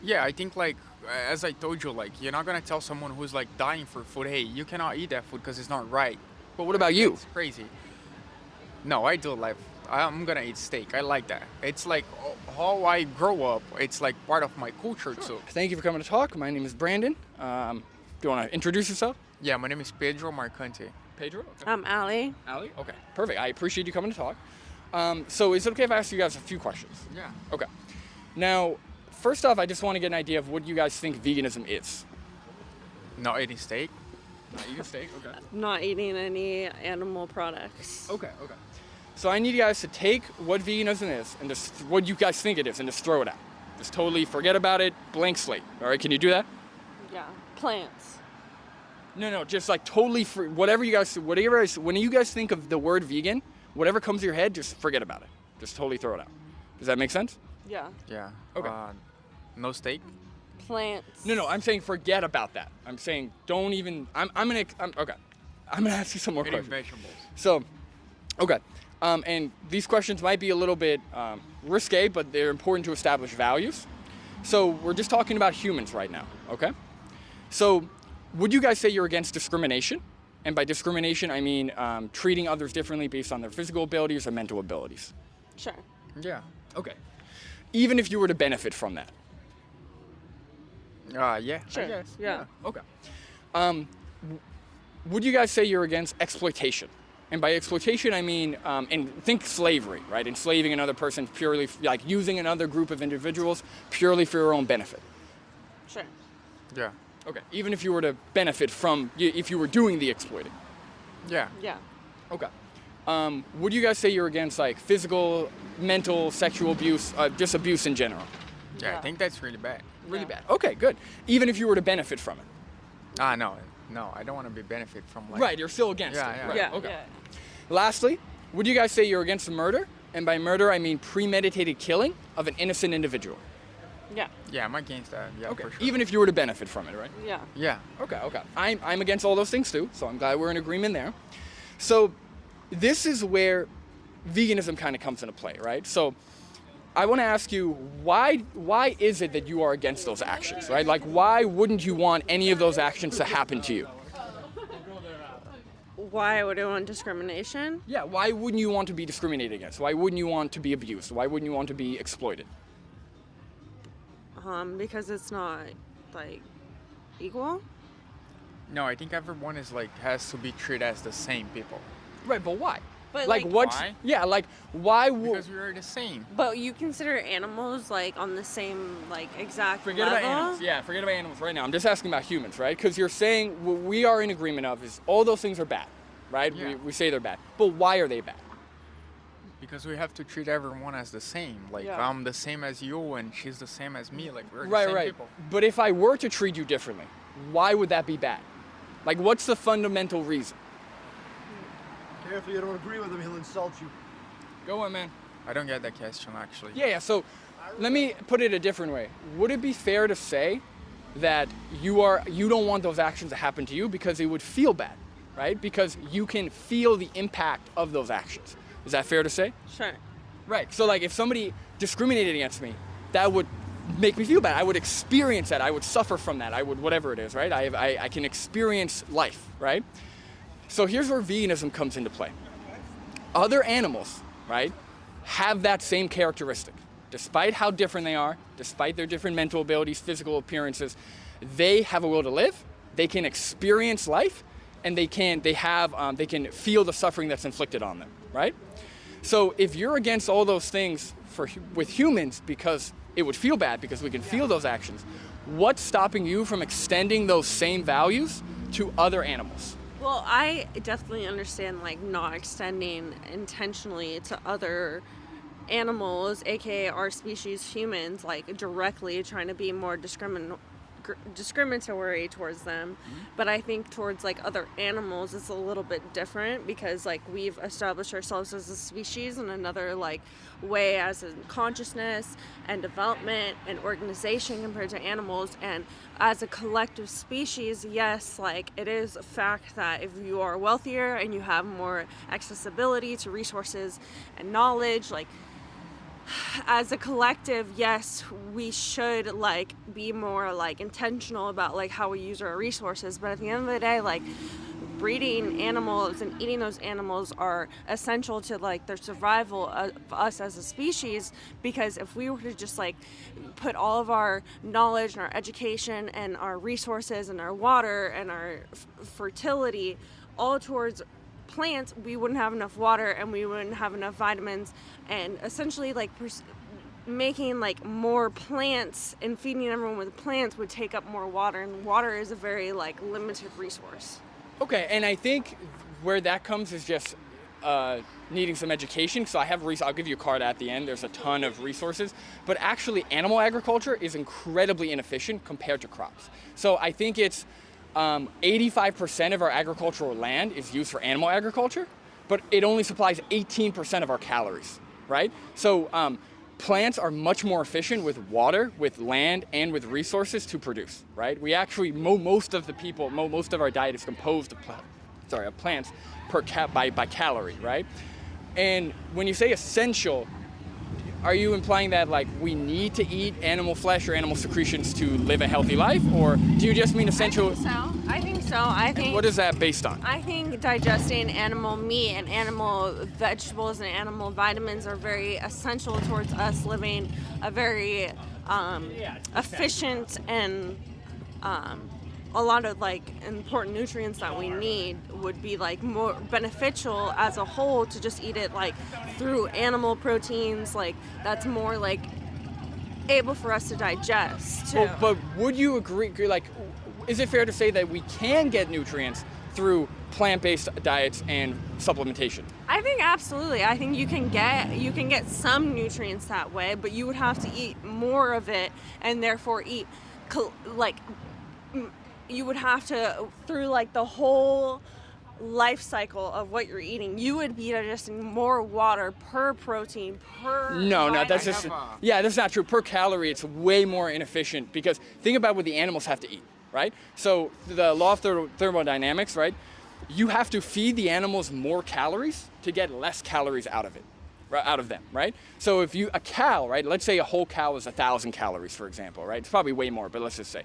Yeah, I think like as I told you, like you're not gonna tell someone who's like dying for food, hey, you cannot eat that food because it's not right. But what about you? It's crazy. No, I do like. I'm gonna eat steak. I like that. It's like how I grow up. It's like part of my culture too. Thank you for coming to talk. My name is Brandon. Do you want to introduce yourself? Yeah, my name is Pedro Marcante. Pedro? Okay. I'm Allie. Ali? Okay, perfect. I appreciate you coming to talk. So is it okay if I ask you guys a few questions? Yeah. Okay. Now, first off, I just want to get an idea of what you guys think veganism is. Not eating steak. Not eating steak? Okay. Not eating any animal products. Okay. So I need you guys to take what veganism is and just what you guys think it is and just throw it out. Just totally forget about it, blank slate. All right, can you do that? Yeah. Plants. No, just like totally free, whatever, when you guys think of the word vegan, whatever comes to your head, just forget about it. Just totally throw it out. Does that make sense? Yeah. Yeah. Okay. No steak. Plants. No, I'm saying forget about that. I'm saying don't even, okay. I'm gonna ask you some more Eating questions. vegetables. So, okay. And these questions might be a little bit risque, but they're important to establish values. So we're just talking about humans right now, okay? So would you guys say you're against discrimination? And by discrimination, I mean treating others differently based on their physical abilities or mental abilities. Sure. Yeah. Okay. Even if you were to benefit from that. Yeah. Sure. I guess. Yeah. Okay. Would you guys say you're against exploitation? And by exploitation, I mean, and think slavery, right? Enslaving another person purely, like using another group of individuals purely for your own benefit. Sure. Yeah. Okay. Even if you were to benefit from, if you were doing the exploiting. Yeah. Yeah. Okay. Would you guys say you're against like physical, mental, sexual abuse, just abuse in general? Yeah. I Yeah. think that's really bad. Really Yeah. bad. Okay, good. Even if you were to benefit from it. No. I don't want to be benefit from like. Right, you're still against Yeah, it. yeah. Right, Yeah. okay. Yeah. Lastly, would you guys say you're against murder? And by murder, I mean premeditated killing of an innocent individual. Yeah. Yeah, I'm against that. Yeah, Okay. for sure. Even if you were to benefit from it, right? Yeah. Yeah. Okay. I'm against all those things too, so I'm glad we're in agreement there. So this is where veganism kind of comes into play, right? So I want to ask you, why is it that you are against those actions, right? Like, why wouldn't you want any of those actions to happen to you? Why would I want discrimination? Yeah, why wouldn't you want to be discriminated against? Why wouldn't you want to be abused? Why wouldn't you want to be exploited? Because it's not like equal. No, I think everyone is like has to be treated as the same people. Right, but why? But like, what? Why? Yeah, like, why would... Because we are the same. But you consider animals like on the same like exact Forget level? about animals. Yeah, forget about animals right now. I'm just asking about humans, right? Because you're saying what we are in agreement of is all those things are bad, right? Yeah. We say they're bad. But why are they bad? Because we have to treat everyone as the same. Like Yeah. I'm the same as you and she's the same as me. Like we're the Right, same right. people. But if I were to treat you differently, why would that be bad? Like, what's the fundamental reason? Careful, you don't agree with him, he'll insult you. Go on, man. I don't get that question actually. Yeah, so let me put it a different way. Would it be fair to say that you don't want those actions to happen to you because it would feel bad, right? Because you can feel the impact of those actions. Is that fair to say? Sure. Right. So like if somebody discriminated against me, that would make me feel bad. I would experience that. I would suffer from that. I would, whatever it is, right? I can experience life, right? So here's where veganism comes into play. Other animals, right, have that same characteristic. Despite how different they are, despite their different mental abilities, physical appearances, they have a will to live. They can experience life, and they can feel the suffering that's inflicted on them, right? So if you're against all those things with humans because it would feel bad because we can feel those actions, what's stopping you from extending those same values to other animals? Well, I definitely understand like not extending intentionally to other animals, aka our species, humans, like directly trying to be more discriminatory towards them. But I think towards like other animals it's a little bit different because like we've established ourselves as a species in another like way as in consciousness and development and organization compared to animals. And as a collective species, yes, like it is a fact that if you are wealthier and you have more accessibility to resources and knowledge, like as a collective, yes, we should like be more like intentional about like how we use our resources, but at the end of the day, like breeding animals and eating those animals are essential to like their survival of us as a species, because if we were to just like put all of our knowledge and our education and our resources and our water and our fertility all towards plants, we wouldn't have enough water and we wouldn't have enough vitamins, and essentially like making like more plants and feeding everyone with plants would take up more water, and water is a very like limited resource. Okay, and I think where that comes is just needing some education. So I'll give you a card at the end. There's a ton of resources, but actually animal agriculture is incredibly inefficient compared to crops. So I think it's 85% of our agricultural land is used for animal agriculture, but it only supplies 18% of our calories, right? So plants are much more efficient with water, with land, and with resources to produce, right? We actually, most of our diet is composed of plants by calorie, right? And when you say essential, are you implying that like we need to eat animal flesh or animal secretions to live a healthy life, or do you just mean essential? I think so. I think. And what is that based on? I think digesting animal meat and animal vegetables and animal vitamins are very essential towards us living a very efficient and a lot of like important nutrients that we need would be like more beneficial as a whole to just eat it like through animal proteins, like that's more like able for us to digest too. Oh, but would you agree, like, is it fair to say that we can get nutrients through plant-based diets and supplementation? I think absolutely. I think you can get some nutrients that way, but you would have to eat more of it, and therefore eat like you would have to, through like the whole life cycle of what you're eating, you would be digesting more water per protein per No, vitamin. that's just that's not true. Per calorie, it's way more inefficient, because think about what the animals have to eat, right? So the law of thermodynamics, right? You have to feed the animals more calories to get less calories out of them, right? So if a cow, right? Let's say a whole cow is 1,000 calories, for example, right? It's probably way more, but let's just say.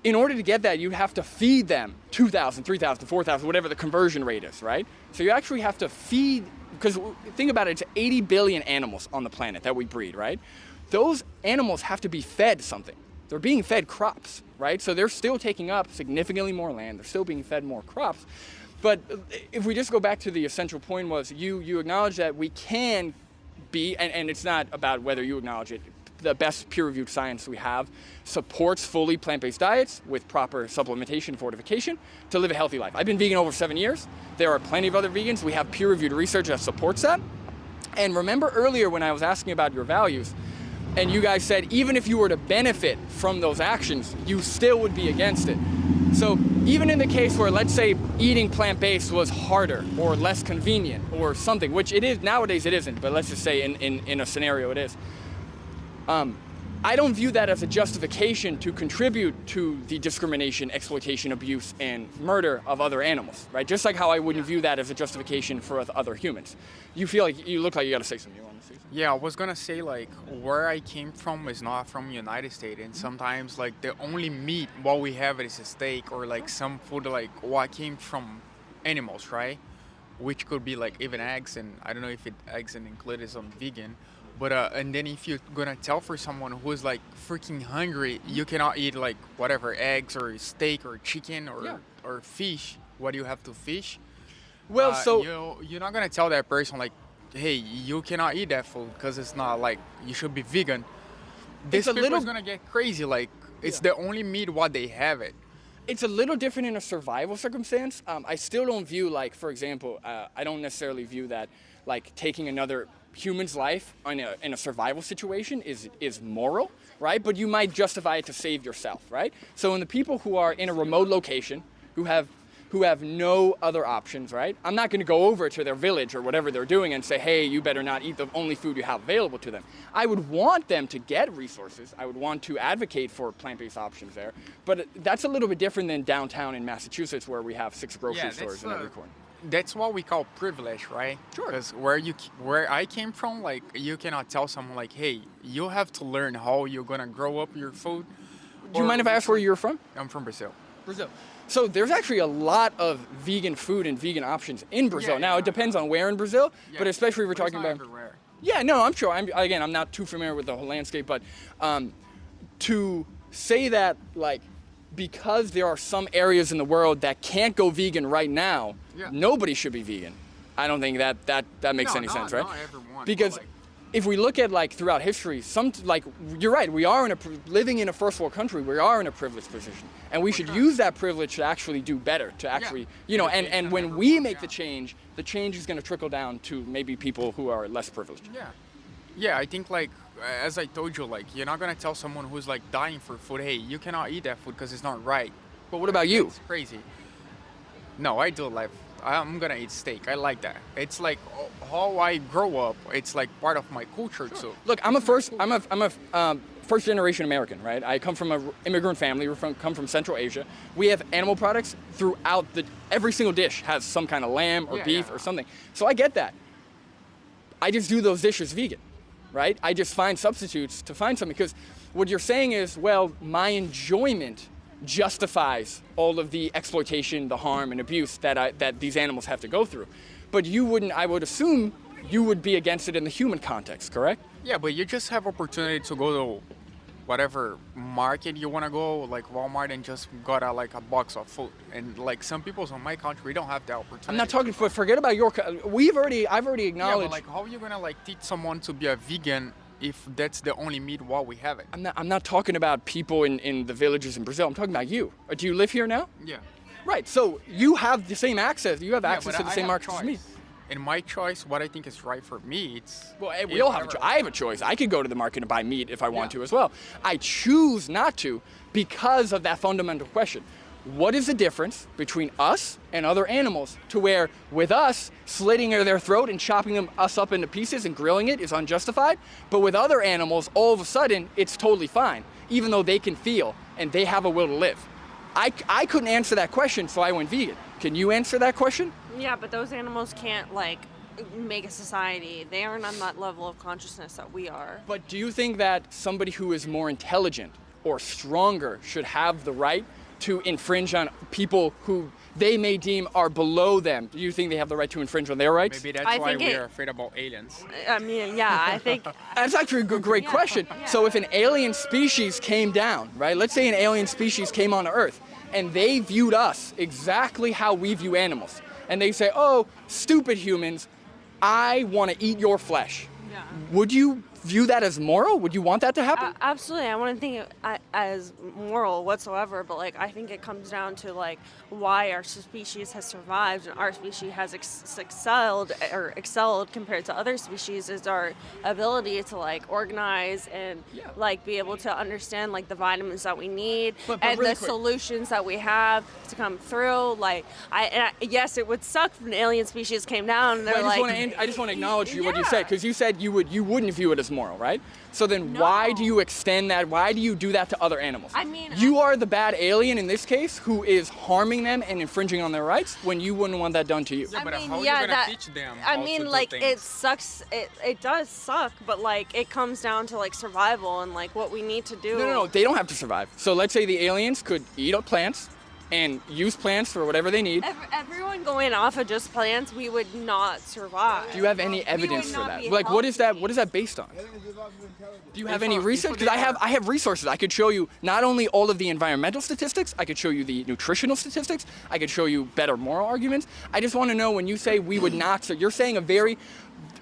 In order to get that, you have to feed them 2,000, 3,000, 4,000, whatever the conversion rate is, right? So you actually have to feed, because think about it, it's 80 billion animals on the planet that we breed, right? Those animals have to be fed something. They're being fed crops, right? So they're still taking up significantly more land. They're still being fed more crops. But if we just go back to the essential point was, you acknowledge that we can be, and it's not about whether you acknowledge it, the best peer-reviewed science we have supports fully plant-based diets with proper supplementation and fortification to live a healthy life. I've been vegan over 7 years. There are plenty of other vegans. We have peer-reviewed research that supports that. And remember earlier when I was asking about your values, and you guys said even if you were to benefit from those actions, you still would be against it. So even in the case where, let's say, eating plant-based was harder or less convenient or something, which it is nowadays, it isn't, but let's just say in a scenario it is, I don't view that as a justification to contribute to the discrimination, exploitation, abuse, and murder of other animals, right? Just like how I wouldn't view that as a justification for other humans. You look like you got to say something. You want to say something? Yeah, I was gonna say like where I came from is not from United States, and sometimes like the only meat what we have is a steak or like some food like what came from animals, right? Which could be like even eggs, and I don't know if eggs and included on vegan. But and then if you're gonna tell for someone who is like freaking hungry, you cannot eat like whatever eggs or steak or chicken or fish. What do you have to fish? Well, you're not gonna tell that person like, hey, you cannot eat that food because it's not like you should be vegan. This people is gonna get crazy. Like it's the only meat what they have it. It's a little different in a survival circumstance. I still don't view like, for example, I don't necessarily view that like taking another human's life in a survival situation is moral, right? But you might justify it to save yourself, right? So in the people who are in a remote location, who have no other options, right? I'm not going to go over to their village or whatever they're doing and say, hey, you better not eat the only food you have available to them. I would want them to get resources. I would want to advocate for plant-based options there. But that's a little bit different than downtown in Massachusetts where we have 6 grocery stores in every corner. that's what we call privilege, right? Sure. Because where I came from, like you cannot tell someone like, hey, you have to learn how you're gonna grow up your food. Do you mind if I ask where you're from? I'm from Brazil. Brazil. So there's actually a lot of vegan food and vegan options in Brazil. Yeah, Now yeah. it depends on where in Brazil, Yeah. but especially if we're But it's talking not about. everywhere. Yeah, no, I'm sure. I'm not too familiar with the whole landscape, but to say that like because there are some areas in the world that can't go vegan right now, Yeah. nobody should be vegan. I don't think that makes No, any not- sense, right? not everyone, but, Because like- if we look at like throughout history, you're right, we are living in a first world country. We are in a privileged position, and we should use that privilege to actually do better. To actually, and Education, when we make yeah. the change is going to trickle down to maybe people who are less privileged. Yeah. Yeah, I think like as I told you, like you're not gonna tell someone who's like dying for food, hey, you cannot eat that food because it's not right. But what about you? It's crazy. No, I do like. I'm gonna eat steak. I like that. It's like how I grow up. It's like part of my culture too. Look, I'm a first generation American, right? I come from an immigrant family. Come from Central Asia. We have animal products throughout every single dish has some kind of lamb or Yeah, beef yeah. or something. So I get that. I just do those dishes vegan, right? I just find substitutes to find something because what you're saying is, well, my enjoyment justifies all of the exploitation, the harm, and abuse that these animals have to go through. But you wouldn't. I would assume you would be against it in the human context, correct? Yeah, but you just have opportunity to go to whatever market you wanna go, like Walmart, and just got like a box of food. And like some people in my country don't have that opportunity. I'm not talking. Forget about your. I've already Yeah, acknowledged. but like how are you gonna like teach someone to be a vegan if that's the only meat while we have it? I'm not talking about people in the villages in Brazil. I'm talking about you. Do you live here now? Yeah. Right. So you have the same access. You have Yeah, access but to the I same have markets as me. choice. In my choice, what I think is right for me, it's Well, hey, we if all have a ever- choice. I have a choice. I could go to the market and buy meat if I want Yeah. to as well. I choose not to because of that fundamental question. What is the difference between us and other animals to where with us, slitting their throat and chopping us up into pieces and grilling it is unjustified, but with other animals, all of a sudden, it's totally fine, even though they can feel and they have a will to live. I couldn't answer that question, so I went vegan. Can you answer that question? Yeah, but those animals can't like make a society. They aren't on that level of consciousness that we are. But do you think that somebody who is more intelligent or stronger should have the right to infringe on people who they may deem are below them? Do you think they have the right to infringe on their rights? Maybe that's I why think we it- are afraid about aliens. I mean, yeah, I think That's actually a great Yeah. question. Yeah. So if an alien species came down, right? Let's say an alien species came on Earth and they viewed us exactly how we view animals. And they say, oh, stupid humans, I want to eat your flesh. yeah. Would you view that as moral? Would you want that to happen? Absolutely, I wouldn't think it as moral whatsoever, but like I think it comes down to like why our species has survived and our species has excelled compared to other species is our ability to like organize and Yeah. like be able to understand like the vitamins that we need But and really the quick. solutions that we have to come through. Like yes, it would suck if an alien species came down and they're Well, like. I just want to acknowledge what you Yeah. said, because you said you wouldn't view it as moral, right? So then why do No. you extend that? Why do you do that to other animals? I mean, you are the bad alien in this case who is harming them and infringing on their rights when you wouldn't want that done to you. Yeah, but I mean, how are you yeah, gonna that, teach them I how mean, to do like, things? it sucks. It does suck, but, like, it comes down to, like, survival and, like, what we need to do. No, they don't have to survive. So let's say the aliens could eat up plants and use plants for whatever they need. Everyone going off of just plants, we would not survive. Do you have any evidence for not that? be Like, what is that? healthy. What is that based on? Do you have any If research? they Because are- I have resources. I could show you not only all of the environmental statistics, I could show you the nutritional statistics, I could show you better moral arguments. I just want to know when you say we would not, so you're saying a very,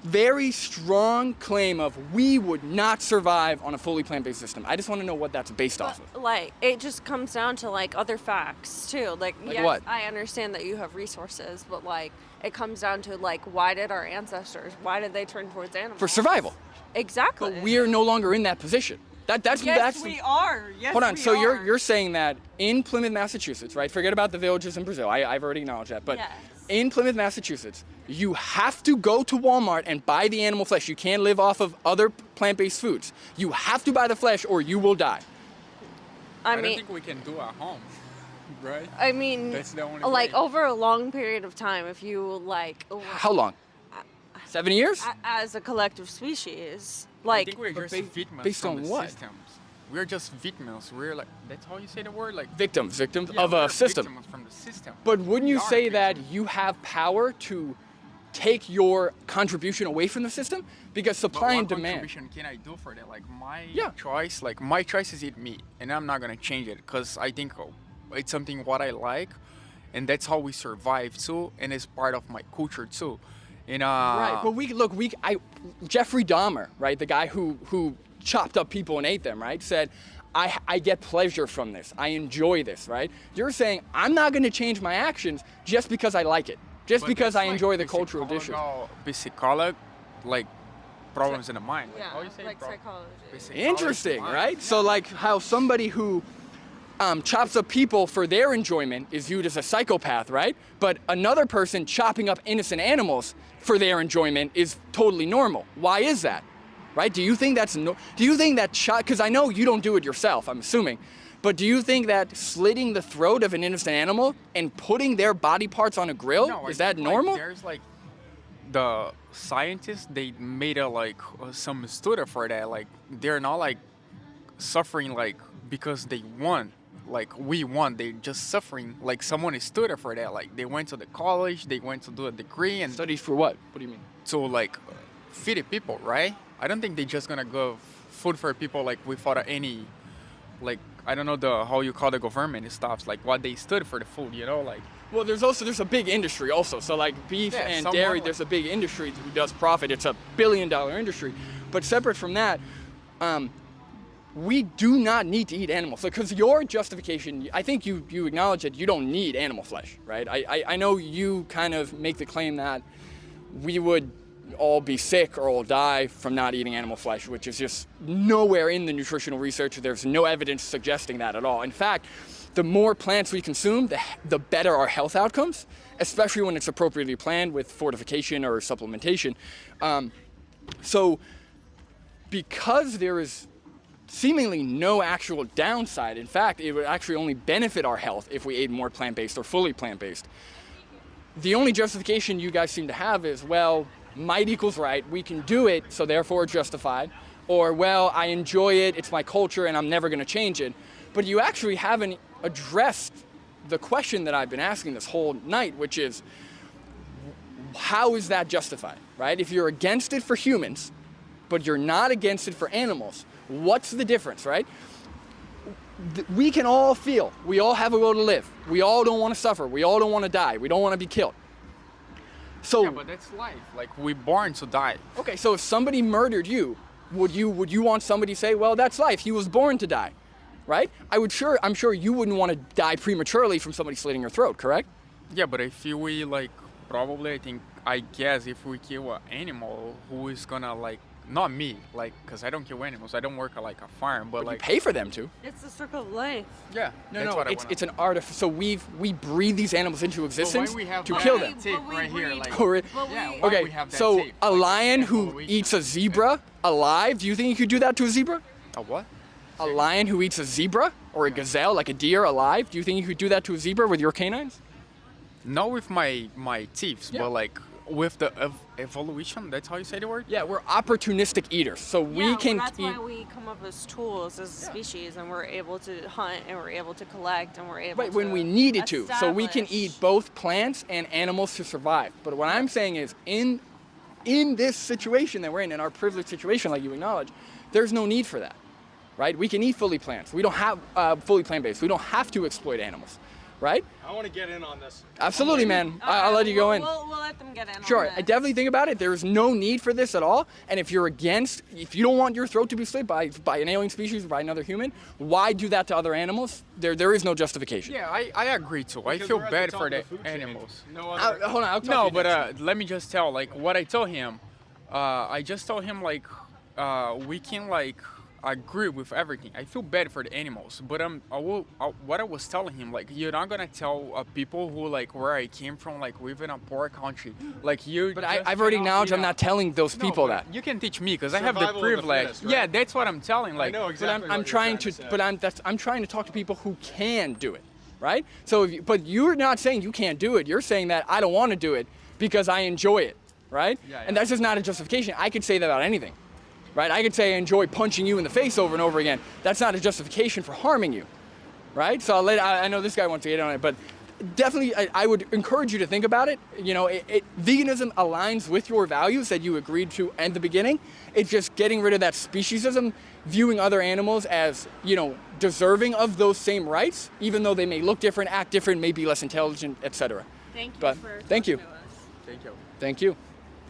very strong claim of we would not survive on a fully plant-based system. I just want to know what that's based off of. Like, it just comes down to, like, other facts, too. Like yes, what? I understand that you have resources, but, like, it comes down to, like, why did our ancestors, why did they turn towards animals? For survival. Exactly. But we are no longer in that position. That's Yes, we are. Yes, Hold on. we So are. you're saying that in Plymouth, Massachusetts, right? Forget about the villages in Brazil. I've already acknowledged that. But Yes. in Plymouth, Massachusetts, you have to go to Walmart and buy the animal flesh. You can't live off of other plant-based foods. You have to buy the flesh or you will die. I I don't mean, think we can do at home. right? I mean, That's the only like way. over a long period of time, if you like, How long? 7 years? as a collective species, I like think we're But just victims based from on the what? systems. We're just victims. We're like, that's how you say the word, like Victims yeah, of we're a system. victims from the system. But wouldn't We you are say that victims. you have power to take your contribution away from the system? Because But supply what and demand. contribution can I do for that? Like Yeah. my choice is eat meat, and I'm not gonna change it because I think it's something what I like, and that's how we survive too, and it's part of my culture too. And Right, but Jeffrey Dahmer, right, the guy who chopped up people and ate them, right, said, I get pleasure from this. I enjoy this, right? You're saying I'm not going to change my actions just because I like it, just but because that's I like enjoy the cultural dishes. Psychological, like problems in the mind. yeah, How you say like psychology? psychology. Interesting, right? So like how somebody who chops up people for their enjoyment is viewed as a psychopath, right? But another person chopping up innocent animals for their enjoyment is totally normal. Why is that? Right? Do you think do you think that because I know you don't do it yourself, I'm assuming, but do you think that slitting the throat of an innocent animal and putting their body parts on a grill, No, I is that think, like, normal? there's like the scientists, they made some study for that. Like they're not like suffering like because they won. Like we won, they just suffering. Like someone is studying for that. Like they went to the college, they went to do a degree and Studies for what? What do you mean? to like feed the people, right? I don't think they just gonna go food for people like without any, like I don't know how you call the government and stuff. Like what they stood for the food, you know, like. Well, there's a big industry also. So like beef Yeah, and someone dairy, like- there's a big industry who does profit. It's a $1 billion industry. But separate from that, we do not need to eat animals. Because your justification, I think you acknowledge that you don't need animal flesh, right? I know you kind of make the claim that we would all be sick or all die from not eating animal flesh, which is just nowhere in the nutritional research. There's no evidence suggesting that at all. In fact, the more plants we consume, the better our health outcomes, especially when it's appropriately planned with fortification or supplementation. So because there is seemingly no actual downside, in fact, it would actually only benefit our health if we ate more plant-based or fully plant-based. The only justification you guys seem to have is, well, might equals right, we can do it, so therefore it's justified. Or, well, I enjoy it, it's my culture, and I'm never going to change it. But you actually haven't addressed the question that I've been asking this whole night, which is, how is that justified, right? If you're against it for humans, but you're not against it for animals, what's the difference, right? We can all feel, we all have a will to live. We all don't want to suffer. We all don't want to die. We don't want to be killed. So, Yeah, but that's life. Like we're born to die. okay, so if somebody murdered you, would you want somebody to say, well, that's life. He was born to die, right? I'm sure you wouldn't want to die prematurely from somebody slitting your throat, correct? Yeah, but if we like probably I guess if we kill an animal, who is gonna like not me, like because I don't kill animals. I don't work at like a farm, but You like pay for them to. It's the circle of life. yeah, No, that's no, what I it's wanna- it's an artifice. So we breed these animals into existence we have to like kill that them. tape But we right here, breed- like Oh, really? But yeah, we- why Okay, we have that so tape, a like, lion who evaluation. eats a zebra alive, do you think you could do that to a zebra? A what? A lion who eats a zebra or a gazelle, like a deer alive, do you think you could do that to a zebra with your canines? Not with my teeth, Yeah. but like with the evolution. That's how you say the word. Yeah, we're opportunistic eaters, so we Yeah, can that's eat. why we come up as tools as a species, and we're able to hunt, and we're able to collect, and we're able Right, to when we needed to. So we can establish- eat both plants and animals to survive. But what I'm saying is, in this situation that we're in our privileged situation, like you acknowledge, there's no need for that, right? We can eat fully plants. We don't have fully plant-based. We don't have to exploit animals, right? I want to get in on this. Absolutely, man. Okay, I'll let you go in. We'll let them get in. Sure, on I this. definitely think about it. There is no need for this at all. And if you don't want your throat to be slit by an alien species or by another human, why do that to other animals? There is no justification. Yeah, I agree too. I Because feel we're at bad top for of the food chain. animals. No other. Hold on, I'll talk to No, you but next. let me just tell like what I told him. I just told him like we can like agree with everything. I feel bad for the animals, but what I was telling him like you're not gonna tell people who like where I came from like live in a poor country like you. But just I've already cannot acknowledged eat I'm not telling those No, people but that. You can teach me because I have the Survival of the privilege. fittest, right? Yeah, that's what I'm telling. Like I know But exactly. I'm what trying you're to, say. but I'm trying to talk to people who can do it. right? So, but you're not saying you can't do it. You're saying that I don't want to do it because I enjoy it, right? Yeah, And that's just not a justification. I could say that about anything, right? I could say I enjoy punching you in the face over and over again. That's not a justification for harming you, right? So I know this guy wants to get on it, but definitely I would encourage you to think about it. You know, veganism aligns with your values that you agreed to at the beginning. It's just getting rid of that speciesism, viewing other animals as, you know, deserving of those same rights, even though they may look different, act different, may be less intelligent, etc. Thank you But for thank you. talking to us. Thank you. Thank you.